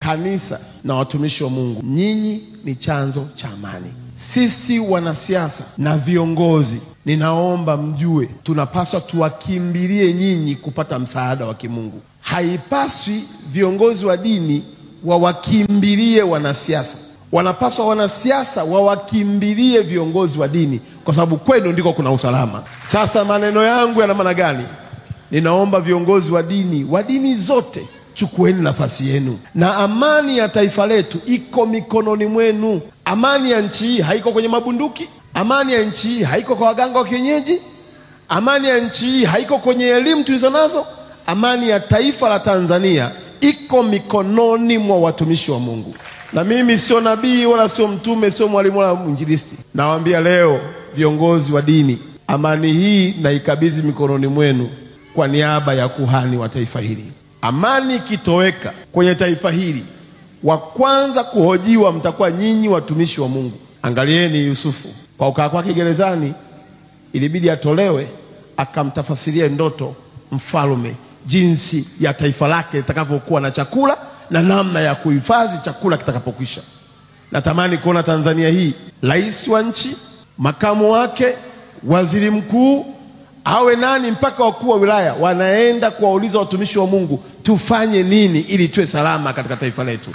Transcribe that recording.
kanisa na watumishi wa Mungu, nyinyi ni chanzo cha amani. Sisi wanasiasa na viongozi, ninaomba mjue, tunapaswa tuwakimbilie nyinyi kupata msaada wa kimungu. Haipaswi viongozi wa dini wawakimbilie wanasiasa. Wanapaswa wanasiasa wawakimbilie viongozi wa dini, kwa sababu kwenu ndiko kuna usalama. Sasa maneno yangu yana maana gani? Ninaomba viongozi wa dini zote, chukueni nafasi yenu, na amani ya taifa letu iko mikononi mwenu. Amani ya nchi hii haiko kwenye mabunduki. Amani ya nchi hii haiko kwa waganga wa kienyeji. Amani ya nchi hii haiko kwenye elimu tulizonazo. Amani ya taifa la Tanzania iko mikononi mwa watumishi wa Mungu. Na mimi sio nabii wala sio mtume, sio mwalimu wala mwinjilisti. Nawaambia leo viongozi wa dini, amani hii naikabidhi mikononi mwenu kwa niaba ya kuhani wa taifa hili. Amani ikitoweka kwenye taifa hili, wa kwanza kuhojiwa mtakuwa nyinyi watumishi wa Mungu. Angalieni Yusufu, kwa ukaa kwake gerezani ilibidi atolewe akamtafasirie ndoto mfalme jinsi ya taifa lake litakavyokuwa na chakula na namna ya kuhifadhi chakula kitakapokwisha. Natamani kuona Tanzania hii, rais wa nchi, makamu wake, waziri mkuu, awe nani, mpaka wakuu wa wilaya wanaenda kuwauliza watumishi wa Mungu tufanye nini ili tuwe salama katika taifa letu.